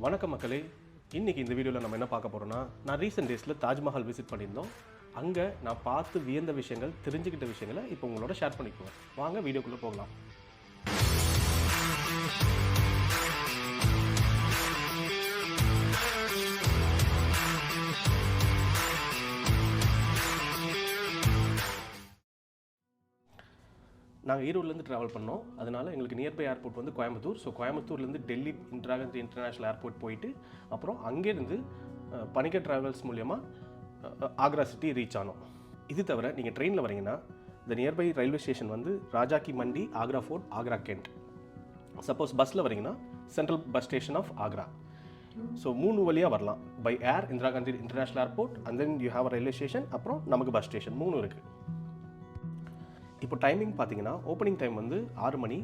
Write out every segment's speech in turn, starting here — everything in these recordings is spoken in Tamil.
வணக்கம் மக்களே. இன்றைக்கி இந்த வீடியோவில் நம்ம என்ன பார்க்க போகிறோம்னா, நான் ரீசெண்ட் டேஸில் தாஜ்மஹால் விசிட் பண்ணியிருந்தோம். அங்கே நான் பார்த்து வியந்த விஷயங்கள், தெரிஞ்சுக்கிட்ட விஷயங்களை இப்போ உங்களோட ஷேர் பண்ணிக்குவேன். வாங்க வீடியோக்குள்ளே போகலாம். நாங்கள் ஈரோட்லேருந்து ட்ராவல் பண்ணோம். அதனால் எங்களுக்கு நியர்பை ஏர்போர்ட் வந்து கோயம்புத்தூர். ஸோ கோயம்புத்தூர்லேருந்து டெல்லி இன்டர்நேஷ்னல் ஏர்போர்ட் போயிட்டு அப்புறம் அங்கேருந்து பனிகர் ட்ராவல்ஸ் மூலயமா ஆக்ரா சிட்டி ரீச் ஆனோம். இது தவிர நீங்கள் ட்ரெயினில் வரீங்கன்னா இந்த நியர்பை ரயில்வே ஸ்டேஷன் வந்து Raja ki Mandi, Agra fort, Agra cantt. Suppose பஸ்ஸில் வரீங்கன்னா central bus station of Agra. So 3 வழியாக வரலாம். By air Indira Gandhi international airport, and then you have railway station, அப்புறம் நமக்கு பஸ் ஸ்டேஷன் 3 இருக்குது. இப்போ டைமிங் பார்த்தீங்கன்னா ஓப்பனிங் டைம் வந்து 6 மணி,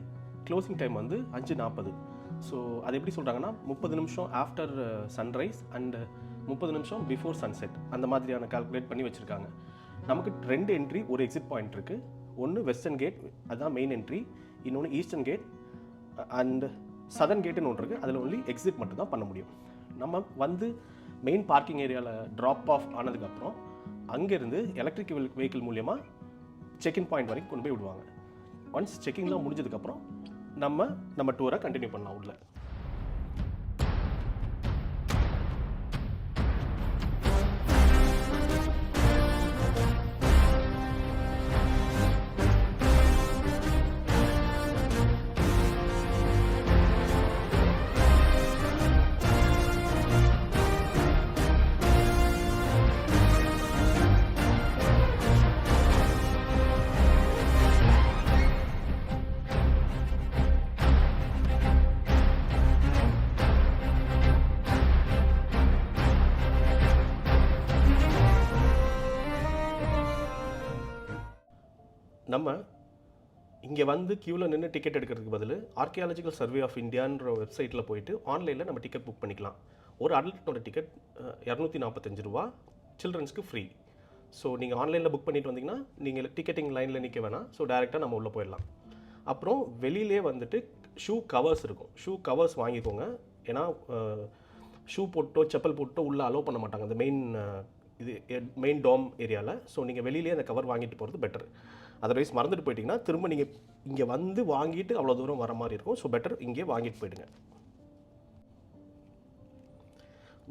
க்ளோசிங் டைம் வந்து 5:40. ஸோ அது எப்படி சொல்கிறாங்கன்னா 30 நிமிஷம் ஆஃப்டர் சன்ரைஸ் அண்ட் 30 நிமிஷம் பிஃபோர் சன்செட், அந்த மாதிரியான கால்குலேட் பண்ணி வச்சுருக்காங்க. நமக்கு 2 என்ட்ரி, ஒரு எக்ஸிட் பாயிண்ட் இருக்குது. ஒன்று வெஸ்டர்ன் கேட், அதுதான் மெயின் என்ட்ரி. இன்னொன்று ஈஸ்டர்ன் கேட் அண்ட் சதர்ன் கேட்டுன்னு ஒன்று இருக்குது. அதில் ஒன்லி எக்ஸிட் மட்டும் தான் பண்ண முடியும். நம்ம வந்து மெயின் பார்க்கிங் ஏரியாவில் ட்ராப் ஆஃப் ஆனதுக்கப்புறம் அங்கேருந்து எலக்ட்ரிக் வெஹிக்கிள் மூலியமாக செக்இன் பாயிண்ட் வரைக்கும் கொண்டு போய் விடுவாங்க. ஒன்ஸ் செக்கிங்லாம் முடிஞ்சதுக்கப்புறம் நம்ம டூரை கண்டினியூ பண்ணலாம் உள்ள. நம்ம இங்கே வந்து க்யூவில் நின்று டிக்கெட் எடுக்கிறதுக்கு பதில் ஆர்கியாலஜிக்கல் சர்வே ஆஃப் இந்தியான்ற வெப்சைட்டில் போயிட்டு ஆன்லைனில் நம்ம டிக்கெட் புக் பண்ணிக்கலாம். ஒரு அடல்ட்டோட டிக்கெட் 245 ரூபா, சில்ட்ரன்ஸ்க்கு ஃப்ரீ. ஸோ நீங்கள் ஆன்லைனில் புக் பண்ணிட்டு வந்தீங்கன்னா நீங்கள் டிக்கெட்டிங் லைனில் நிற்க வேணாம். ஸோ டேரெக்டாக நம்ம உள்ளே போயிடலாம். அப்புறம் வெளியிலே வந்துட்டு ஷூ கவர்ஸ் இருக்கும். ஷூ கவர்ஸ் வாங்கிக்கோங்க. ஏன்னா ஷூ போட்டோ செப்பல் போட்டோ உள்ளே அலோவ் பண்ண மாட்டாங்க அந்த மெயின் டோம் ஏரியாவில். ஸோ நீங்கள் வெளியிலே அந்த கவர் வாங்கிட்டு போகிறது பெட்டர். அதர்வைஸ் மறந்துட்டு போயிட்டிங்கன்னா திரும்ப நீங்கள் இங்கே வந்து வாங்கிட்டு அவ்வளோ தூரம் வர மாதிரி இருக்கும். ஸோ பெட்டர் இங்கே வாங்கிட்டு போயிடுங்க.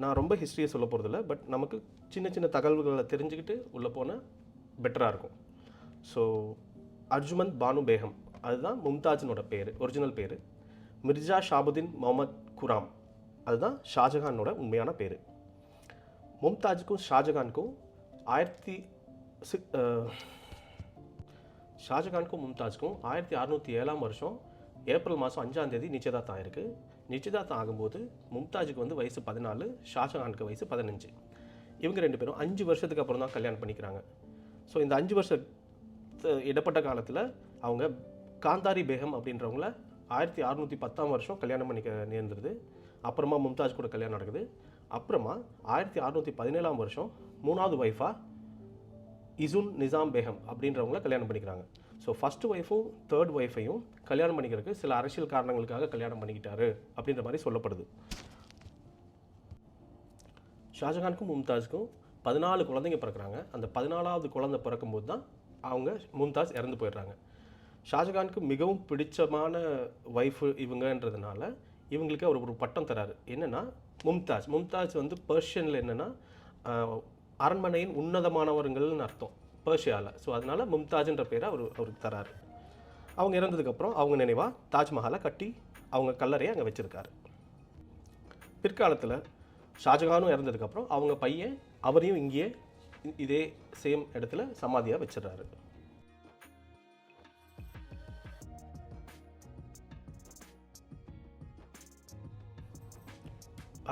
நான் ரொம்ப ஹிஸ்ட்ரியை சொல்ல போகிறதில்ல, பட் நமக்கு சின்ன சின்ன தகவல்களை தெரிஞ்சுக்கிட்டு உள்ளே போனால் பெட்டராக இருக்கும். ஸோ அர்ஜுமந்த் பானு பேகம், அதுதான் மும்தாஜினோட பேர், ஒரிஜினல் பேர். மிர்ஜா ஷாபுதீன் முகமது குராம், அதுதான் ஷாஜஹானோட உண்மையான பேர். மும்தாஜுக்கும் ஷாஜகானுக்கும் ஷாஜகானுக்கும் மும்தாஜுக்கும் 1607 வருஷம் ஏப்ரல் மாதம் 5ஆம் தேதி நிச்சயதார்த்தம் ஆயிருக்கு. நிச்சயதார்த்தம் ஆகும்போது மும்தாஜுக்கு வந்து வயசு 14, ஷாஜகானுக்கு வயசு 15. இவங்க 2 பேரும் 5 வருஷத்துக்கு அப்புறம் தான் கல்யாணம் பண்ணிக்கிறாங்க. ஸோ இந்த 5 வருஷ இடப்பட்ட காலத்தில் அவங்க காந்தாரி பேகம் அப்படின்றவங்கள 1610 வருஷம் கல்யாணம் பண்ணிக்க நேர்ந்துருது. அப்புறமா மும்தாஜ் கூட கல்யாணம் நடக்குது. அப்புறமா 1617 வருஷம் 3வது ஒய்ஃபாக இசுன் நிசாம் பேகம் அப்படின்றவங்கள கல்யாணம் பண்ணிக்கிறாங்க. ஸோ ஃபஸ்ட்டு ஒய்ஃபும் 3rd ஒய்ஃபையும் கல்யாணம் பண்ணிக்கிறதுக்கு சில அரசியல் காரணங்களுக்காக கல்யாணம் பண்ணிக்கிட்டாரு அப்படின்ற மாதிரி சொல்லப்படுது. ஷாஜகானுக்கும் மும்தாஜுக்கும் 14 குழந்தைங்க பிறக்கிறாங்க. அந்த 14வது குழந்தை பிறக்கும்போது தான் அவங்க மும்தாஜ் இறந்து போயிடுறாங்க. ஷாஜகானுக்கு மிகவும் பிடிச்சமான ஒய்ஃபு இவங்கன்றதுனால இவங்களுக்கு அவர் ஒரு பட்டம் தராரு. என்னென்னா மும்தாஜ் வந்து பர்ஷியனில் என்னென்னா அரண்மனையின் உன்னதமானவர்கள்னு அர்த்தம் பர்ஷியாவில். ஸோ அதனால் மும்தாஜ்ன்ற பேரை அவருக்கு தராரு. அவங்க இறந்ததுக்கப்புறம் அவங்க நினைவாக தாஜ்மஹாலை கட்டி அவங்க கல்லறையை அங்கே வச்சுருக்காரு. பிற்காலத்தில் ஷாஜகானும் இறந்ததுக்கப்புறம் அவங்க பையன் அவரையும் இங்கேயே இதே சேம் இடத்துல சமாதியாக வச்சிடறாரு.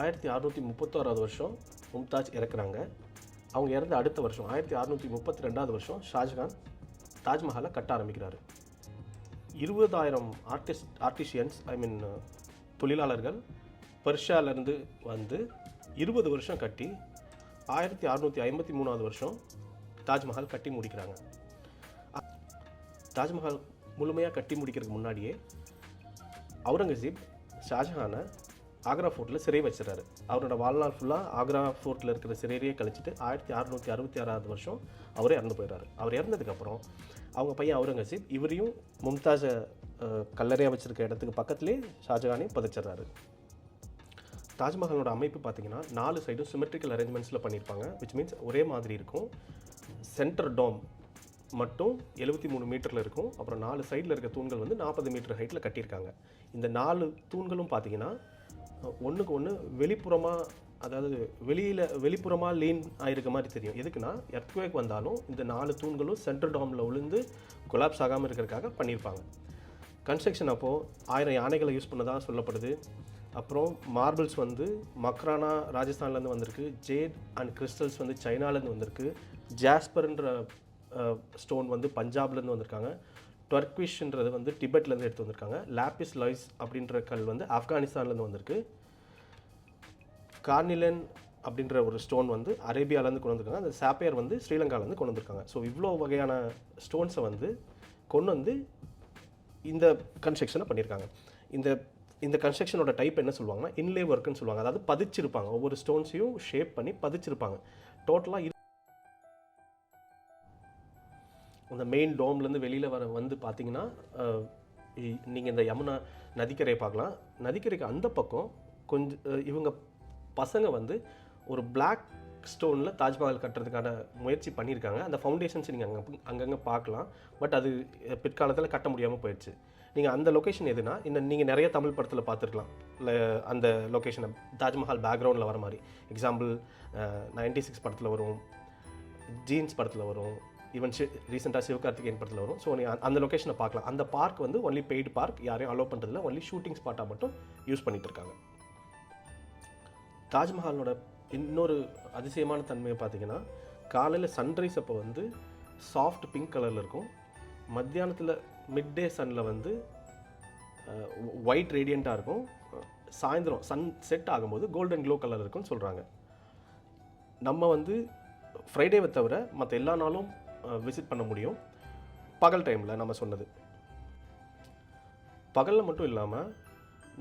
ஆயிரத்தி 1631 வருஷம் மும்தாஜ் இறக்குறாங்க. அவங்க இறந்த அடுத்த வருஷம் 1632 வருஷம் ஷாஜகான் தாஜ்மஹாலை கட்ட ஆரம்பிக்கிறாரு. 20,000 ஆர்டிஷியன்ஸ் தொழிலாளர்கள் பெர்ஷியாவிலேருந்து வந்து 20 வருஷம் கட்டி 1653 வருஷம் தாஜ்மஹால் கட்டி முடிக்கிறாங்க. தாஜ்மஹால் முழுமையாக கட்டி முடிக்கிறதுக்கு முன்னாடியே அவுரங்கசீப் ஷாஜஹானை ஆக்ரா ஃபோர்ட்டில் சிறை வச்சிடறாரு. அவரோட வாழ்நாள் ஃபுல்லாக ஆக்ரா ஃபோர்ட்டில் இருக்கிற சிறையிலேயே கழிச்சிட்டு 1666 வருஷம் அவரே இறந்து போயிடுறாரு. அவர் இறந்ததுக்கப்புறம் அவங்க பையன் அவுரங்கசீப் இவரையும் மும்தாஜை கல்லறையாக வச்சுருக்க இடத்துக்கு பக்கத்துலேயே ஷாஜகானையும் புதைச்சிட்றாரு. தாஜ்மஹாலோட அமைப்பு பார்த்தீங்கன்னா 4 சைடும் சிமெட்ரிக்கல் அரேஞ்ச்மெண்ட்ஸில் பண்ணியிருப்பாங்க. விச் மீன்ஸ் ஒரே மாதிரி இருக்கும். சென்டர் டோம் மட்டும் 73 மீட்டரில் இருக்கும். அப்புறம் 4 சைடில் இருக்க தூண்கள் வந்து 40 மீட்டர் ஹைட்டில் கட்டியிருக்காங்க. இந்த 4 தூண்களும் பார்த்தீங்கன்னா ஒன்றுக்கு ஒன்று வெளிப்புறமாக, அதாவது வெளிப்புறமாக லீன் ஆகிருக்க மாதிரி தெரியும். எதுக்குன்னா எர்த்குவேக் வந்தாலும் இந்த 4 தூண்களும் சென்ட்ரல் டோமில் விழுந்து கொலாப்ஸ் ஆகாமல் இருக்கிறதுக்காக பண்ணியிருப்பாங்க. கன்ஸ்ட்ரக்ஷன் அப்போது 1000 யானைகளை யூஸ் பண்ணதாக சொல்லப்படுது. அப்புறம் மார்பிள்ஸ் வந்து மக்ரானா ராஜஸ்தான்லேருந்து வந்திருக்கு. ஜேட் அண்ட் கிறிஸ்டல்ஸ் வந்து சைனாலேருந்து வந்திருக்கு. ஜாஸ்பர்ன்ற ஸ்டோன் வந்து பஞ்சாப்லேருந்து வந்திருக்காங்க. டர்க்விஷ்ன்றது வந்து டிபெட்லேருந்து எடுத்து வந்திருக்காங்க. லாப்பிஸ் லாய்ஸ் அப்படின்ற கல் வந்து ஆப்கானிஸ்தான்லேருந்து வந்திருக்கு. கார்னிலன் அப்படின்ற ஒரு ஸ்டோன் வந்து அரேபியாவிலேருந்து கொண்டு வந்திருக்காங்க. அந்த சாப்பையர் வந்து ஸ்ரீலங்காவிலேருந்து கொண்டு வந்திருக்காங்க. ஸோ இவ்வளோ வகையான ஸ்டோன்ஸை வந்து கொண்டு வந்து இந்த கன்ஸ்ட்ரக்ஷனை பண்ணியிருக்காங்க. இந்த கன்ஸ்ட்ரக்ஷனோட டைப் என்ன சொல்லுவாங்கன்னா இன்லே ஒர்க்குன்னு சொல்லுவாங்க. அதாவது பதிச்சிருப்பாங்க. ஒவ்வொரு ஸ்டோன்ஸையும் ஷேப் பண்ணி பதிச்சிருப்பாங்க. டோட்டலாக அந்த மெயின் டோம்லேருந்து வெளியில் வந்து பார்த்தீங்கன்னா நீங்கள் இந்த யமுனா நதிக்கரையை பார்க்கலாம். நதிக்கரைக்கு அந்த பக்கம் கொஞ்சம் இவங்க பசங்க வந்து ஒரு பிளாக் ஸ்டோனில் தாஜ்மஹால் கட்டுறதுக்கான முயற்சி பண்ணியிருக்காங்க. அந்த ஃபவுண்டேஷன்ஸ் நீங்கள் அங்கங்கே பார்க்கலாம். பட் அது பிற்காலத்தில் கட்ட முடியாமல் போயிடுச்சு. நீங்கள் அந்த லொக்கேஷன் எதுனா நீங்கள் நிறைய தமிழ் படத்தில் பார்த்துருக்கலாம். இல்லை அந்த லொக்கேஷனை தாஜ்மஹால் பேக்ரவுண்டில் வர மாதிரி. எக்ஸாம்பிள் 96 படத்தில் வரும், ஜீன்ஸ் படத்தில் வரும், ஈவன் ரீசெண்டாக சிவகார்த்திகேயன் படத்தில் வரும். ஸோ நீங்கள் அந்த லொக்கேஷனை பார்க்கலாம். அந்த பார்க் வந்து ஒன்லி பெய்டு பார்க், யாரையும் அலோவ் பண்ணுறதில்ல. ஒன்லி ஷூட்டிங் ஸ்பாட்டாக மட்டும் யூஸ் பண்ணிகிட்டு இருக்காங்க. தாஜ்மஹாலோட இன்னொரு அதிசயமான தன்மையை பார்த்தீங்கன்னா காலையில் சன்ரைஸ் அப்போ வந்து சாஃப்ட் பிங்க் கலரில் இருக்கும். மத்தியானத்தில் மிட் டே சன்னில் வந்து ஒயிட் ரேடியண்ட்டாக இருக்கும். சாயந்தரம் சன் செட் ஆகும்போது கோல்டன் க்ளோ கலர் இருக்குன்னு சொல்கிறாங்க. நம்ம வந்து ஃப்ரைடேவை தவிர மற்ற எல்லா நாளும் விசிட் பண்ண முடியும். பகல் டைமில் நம்ம சொன்னது. பகலில் மட்டும் இல்லாமல்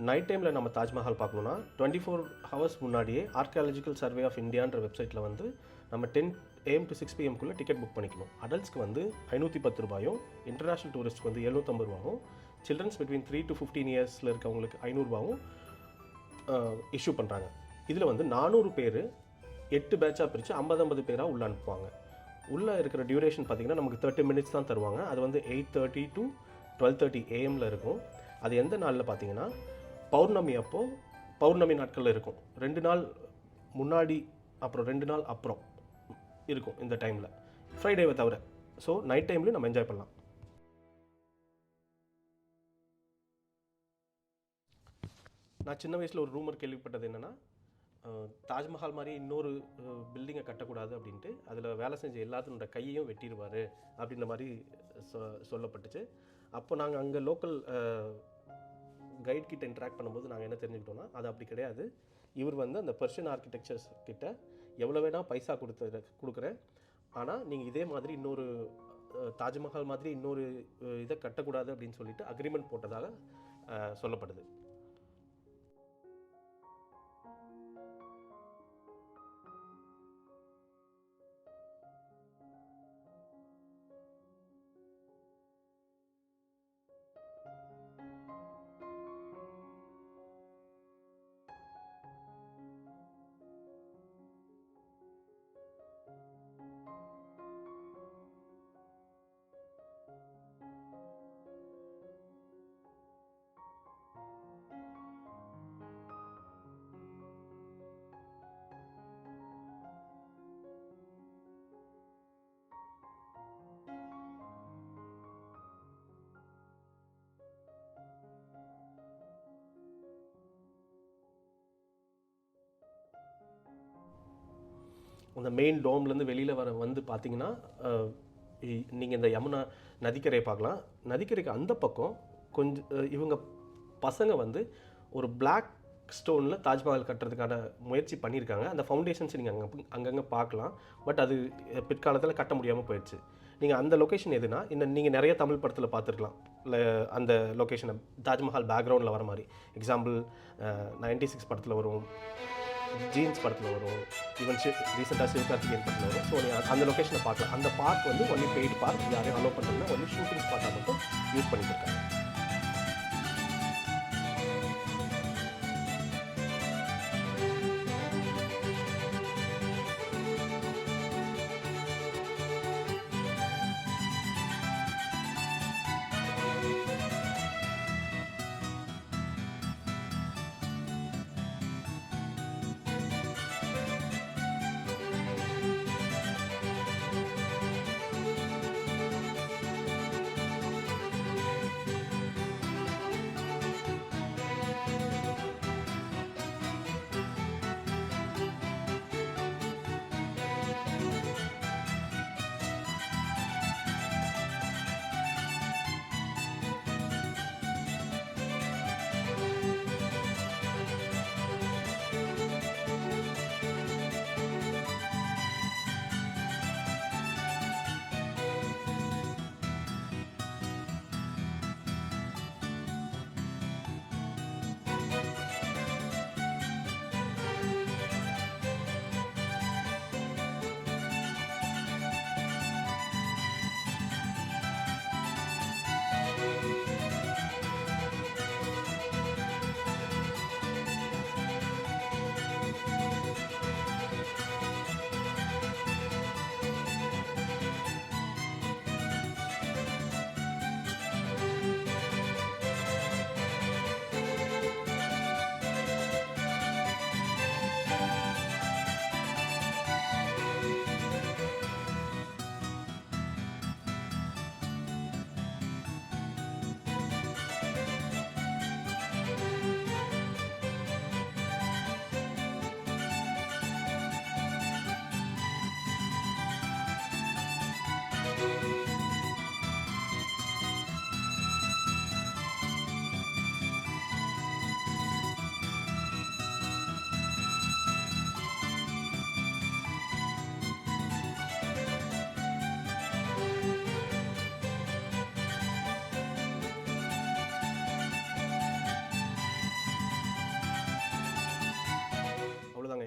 நைட் டைமில் நம்ம தாஜ்மஹால் பார்க்கணுன்னா 24 ஹவர்ஸ் முன்னாடியே ஆர்கியாலஜிக்கல் சர்வே ஆஃப் இந்தியான்ற வெப்சைட்டில் வந்து நம்ம 10 AM to 6 PM ticket book பண்ணிக்கணும். அடல்ட்ஸ்க்கு வந்து 510 ரூபாயும், இன்டர்நேஷ்னல் டூரிஸ்ட்க்கு வந்து 750 ரூபாயும், சில்ட்ரன்ஸ் பிட்வீன் 3 to 15 இயர்ஸில் இருக்கவங்களுக்கு 500 ரூபாவும் இஷ்யூ பண்ணுறாங்க. இதில் வந்து 400 பேர் 8 பேட்சாக பிரித்து 50 பேராக உள்ளே அனுப்புவாங்க. உள்ளே இருக்கிற டியூரேஷன் பார்த்திங்கன்னா நமக்கு 30 மினிட்ஸ் தான் தருவாங்க. அது வந்து 8:30 to 12:30 AM இருக்கும். அது எந்த நாளில் பார்த்தீங்கன்னா பௌர்ணமி அப்போது, பௌர்ணமி நாட்களில் இருக்கும். 2 நாள் முன்னாடி அப்புறம் 2 நாள் அப்புறம் இருக்கும் இந்த டைமில், ஃப்ரைடேவை தவிர. ஸோ நைட் டைம்லேயும் நம்ம என்ஜாய் பண்ணலாம். நான் சின்ன வயசில் ஒரு ரூமர் கேள்விப்பட்டது என்னென்னா, தாஜ்மஹால் மாதிரி இன்னொரு பில்டிங்கை கட்டக்கூடாது அப்படின்ட்டு அதில் வேலை செஞ்ச எல்லாத்தினோட கையையும் வெட்டிடுவார் அப்படின்ற மாதிரி சொல்லப்பட்டுச்சு. அப்போ நாங்கள் அங்கே லோக்கல் கைட் கிட்ட இன்ட்ராக்ட் பண்ணும்போது நாங்கள் என்ன தெரிஞ்சுக்கிட்டோம்னா அது அப்படி கிடையாது. இவர் வந்து அந்த பெர்ஷியன் ஆர்கிடெக்சர்ஸ் கிட்ட எவ்வளோ வேணால் பைசா கொடுக்குறேன், ஆனால் நீங்கள் இதே மாதிரி இன்னொரு தாஜ்மஹால் மாதிரி இன்னொரு இதை கட்டக்கூடாது அப்படின்னு சொல்லிட்டு அக்ரிமெண்ட் போட்டதாக சொல்லப்படுது. அந்த மெயின் டோம்லேருந்து வெளியில் வந்து பார்த்தீங்கன்னா நீங்கள் இந்த யமுனா நதிக்கரையை பார்க்கலாம். நதிக்கரைக்கு அந்த பக்கம் கொஞ்சம் இவங்க பசங்க வந்து ஒரு பிளாக் ஸ்டோனில் தாஜ்மஹால் கட்டுறதுக்கான முயற்சி பண்ணியிருக்காங்க. அந்த ஃபவுண்டேஷன்ஸ் நீங்கள் அங்கங்கே பார்க்கலாம். பட் அது பிற்காலத்தில் கட்ட முடியாமல் போயிடுச்சு. நீங்கள் அந்த லொக்கேஷன் எதுனா நீங்கள் நிறைய தமிழ் படத்தில் பார்த்துருக்கலாம். இல்லை அந்த லொக்கேஷனை தாஜ்மஹால் பேக்ரவுண்டில் வர மாதிரி. எக்ஸாம்பிள் 96 படத்தில் வரும், ஜீன்ஸ் படத்தில் வரும், ஈவன் ரீசெண்டாக சிவகார்த்திகேயன் படத்தில் வரும். ஸோ நீங்கள் அந்த லொக்கேஷனை பார்க்கலாம். அந்த பார்க் வந்து ஒன்லி பெய்டு பார்க், யாரையும் அலோவ் பண்ணுறதுனா ஒன்லி ஷூட்டிங் ஸ்பாட்டாக மட்டும் யூஸ் பண்ணிட்டு இருக்காங்க.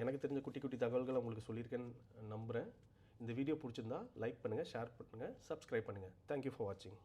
எனக்கு தெரிஞ்ச குட்டி குட்டி தகவல்கள் உங்களுக்கு சொல்லியிருக்கேன்னு நம்புகிறேன். இந்த வீடியோ பிடிச்சிருந்தா லைக் பண்ணுங்கள், ஷேர் பண்ணுங்கள், சப்ஸ்கிரைப் பண்ணுங்கள். தேங்க்யூ ஃபார் வாட்சிங்.